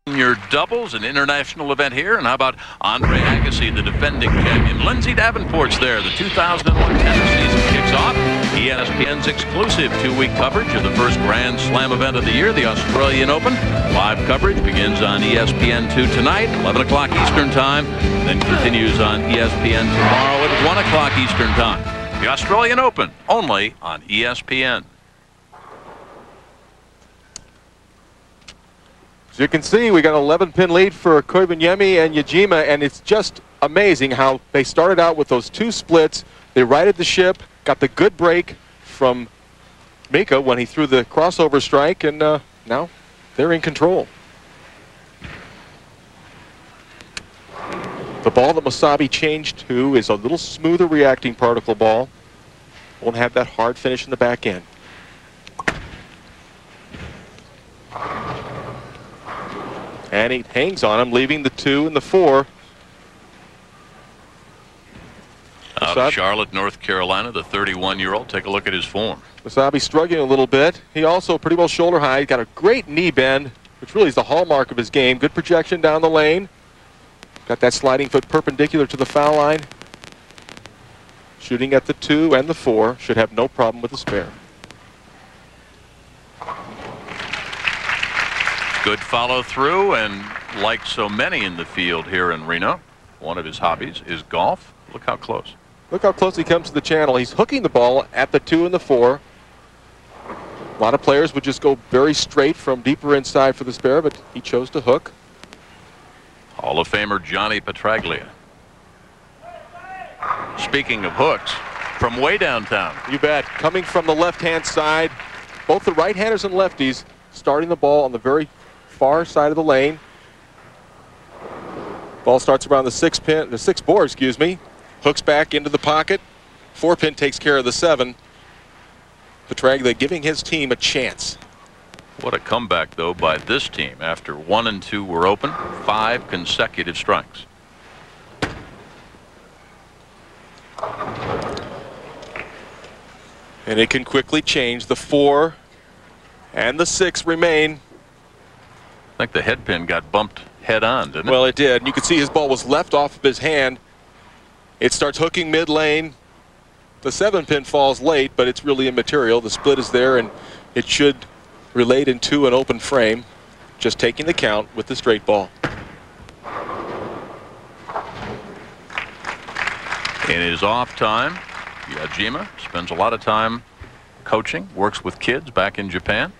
Senior doubles, an international event here. And how about Andre Agassi, the defending champion? Lindsay Davenport's there. The 2001 tennis season kicks off. ESPN's exclusive 2-week coverage of the first Grand Slam event of the year, the Australian Open. Live coverage begins on ESPN2 tonight, 11 o'clock Eastern Time, then continues on ESPN tomorrow at 1 o'clock Eastern Time. The Australian Open, only on ESPN. As you can see, we got an 11-pin lead for Koivuniemi and Yajima, and it's just amazing how they started out with those two splits. They righted the ship, got the good break from Mika when he threw the crossover strike, and now they're in control. The ball that Mosayebi changed to is a little smoother reacting particle ball. Won't have that hard finish in the back end. And he hangs on him, leaving the 2 and the 4. Out of Charlotte, North Carolina, the 31-year-old. Take a look at his form. Mosayebi struggling a little bit. He also pretty well shoulder high. Got a great knee bend, which really is the hallmark of his game. Good projection down the lane. Got that sliding foot perpendicular to the foul line. Shooting at the 2 and the 4. Should have no problem with the spare. Good follow through, and like so many in the field here in Reno, one of his hobbies is golf. Look how close. Look how close he comes to the channel. He's hooking the ball at the 2 and the 4. A lot of players would just go very straight from deeper inside for the spare, but he chose to hook. Hall of Famer Johnny-Petraglia. Speaking of hooks, from way downtown. You bet. Coming from the left-hand side, both the right-handers and lefties starting the ball on the very far side of the lane. Ball starts around the 6-pin, the 6 board, excuse me. Hooks back into the pocket. 4-pin takes care of the 7. Petraglia giving his team a chance. What a comeback, though, by this team. After 1 and 2 were open, 5 consecutive strikes. And it can quickly change. The 4 and the 6 remain. I think the head pin got bumped head on, didn't it? Well, it did. And you can see his ball was left off of his hand. It starts hooking mid-lane. The 7-pin falls late, but it's really immaterial. The split is there, and it should relate into an open frame. Just taking the count with the straight ball. In his off time, Yajima spends a lot of time coaching, works with kids back in Japan.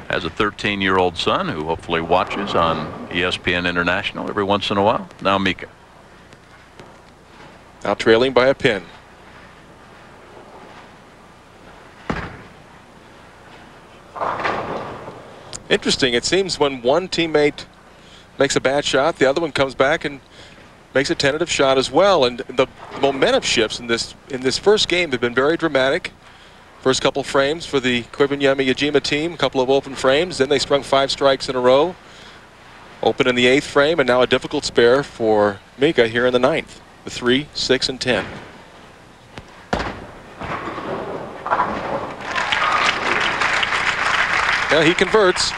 Has a 13-year-old son who hopefully watches on ESPN International every once in a while. Now Mika. Now trailing by a pin. Interesting. It seems when one teammate makes a bad shot, the other one comes back and makes a tentative shot as well. And the momentum shifts in this first game have been very dramatic. First couple frames for the Koivuniemi-Yajima team, a couple of open frames. Then they sprung 5 strikes in a row. Open in the 8th frame, and now a difficult spare for Mika here in the 9th. The 3, 6, and 10. Yeah, he converts.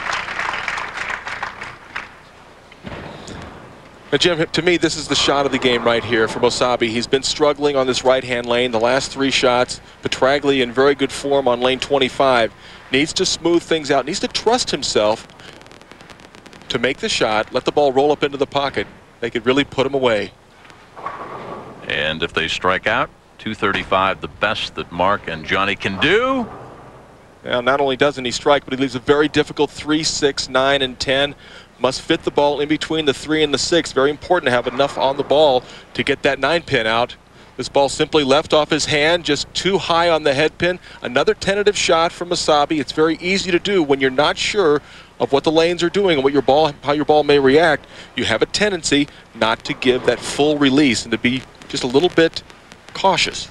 Now, Jim, to me, this is the shot of the game right here for Mosayebi. He's been struggling on this right-hand lane the last 3 shots. Petraglia in very good form on lane 25. Needs to smooth things out. Needs to trust himself to make the shot, let the ball roll up into the pocket. They could really put him away. And if they strike out, 235, the best that Mark and Johnny can do. Now, not only doesn't he strike, but he leaves a very difficult 3, 6, 9, and 10. Must fit the ball in between the 3 and the 6. Very important to have enough on the ball to get that 9-pin out. This ball simply left off his hand, just too high on the head pin. Another tentative shot from Mosayebi. It's very easy to do when you're not sure of what the lanes are doing and what how your ball may react. You have a tendency not to give that full release and to be just a little bit cautious.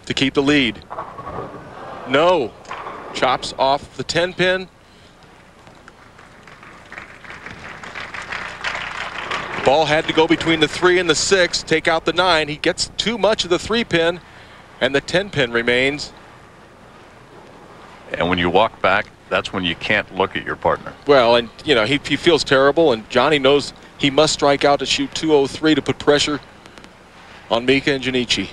To keep the lead. No. Chops off the 10-pin. Ball had to go between the 3 and the 6, take out the 9. He gets too much of the 3-pin, and the 10-pin remains. And when you walk back, that's when you can't look at your partner. Well, and you know, he feels terrible, and Johnny knows he must strike out to shoot 203 to put pressure on Mika and Junichi.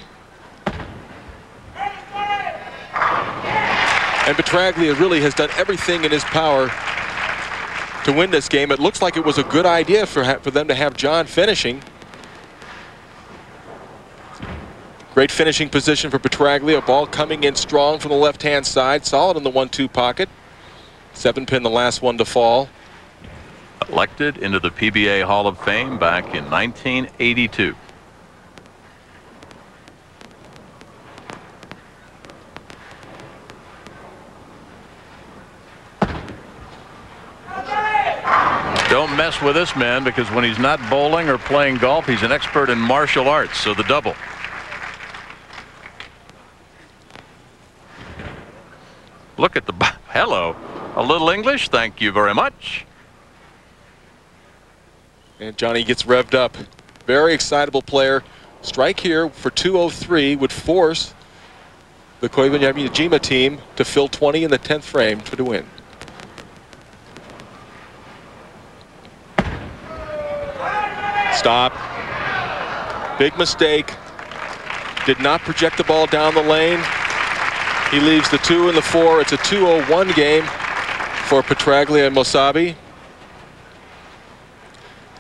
And Petraglia really has done everything in his power to win this game. It looks like it was a good idea for them to have John finishing. Great finishing position for Petraglia. Ball coming in strong from the left-hand side. Solid in the 1-2 pocket. 7-pin, the last one to fall. Elected into the PBA Hall of Fame back in 1982. Don't mess with this man, because when he's not bowling or playing golf, he's an expert in martial arts. So the double. Look at the hello. A little English, thank you very much. And Johnny gets revved up. Very excitable player. Strike here for 203 would force the Koivuniemi-Yajima team to fill 20 in the 10th frame to win. Stop. Big mistake. Did not project the ball down the lane. He leaves the 2 and the 4. It's a 2-0-1 game for Petraglia and Mosayebi.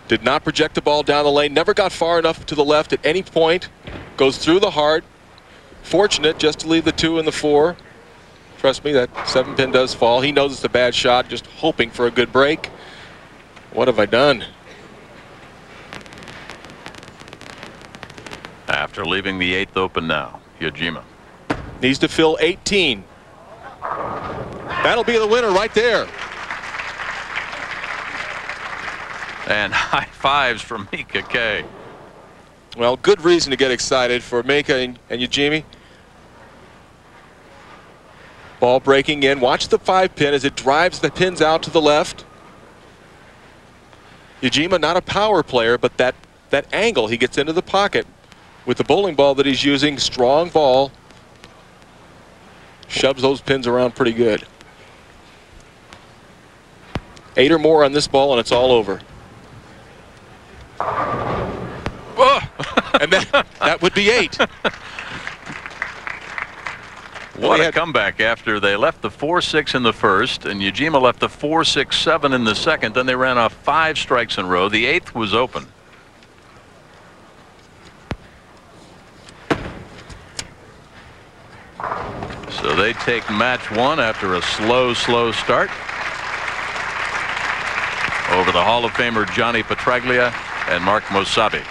Did not project the ball down the lane. Never got far enough to the left at any point. Goes through the heart. Fortunate just to leave the 2 and the 4. Trust me, that 7-pin does fall. He knows it's a bad shot, just hoping for a good break. What have I done? After leaving the 8th open now, Yajima needs to fill 18. That'll be the winner right there. And high fives from Mika K. Well, good reason to get excited for Mika and Yajima. Ball breaking in. Watch the 5-pin as it drives the pins out to the left. Yajima, not a power player, but that angle he gets into the pocket with the bowling ball that he's using, strong ball, shoves those pins around pretty good. 8 or more on this ball and it's all over. And that would be 8. What a comeback after they left the 4-6 in the first, and Yajima left the 4-6-7 in the second. Then they ran off 5 strikes in a row. The 8th was open. So they take match 1 after a slow start over the Hall of Famer Johnny-Petraglia and Mark-Mosayebi.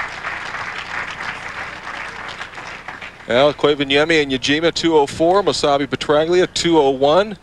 Well, Koivuniemi and Yajima 204, Mosayebi-Petraglia 201.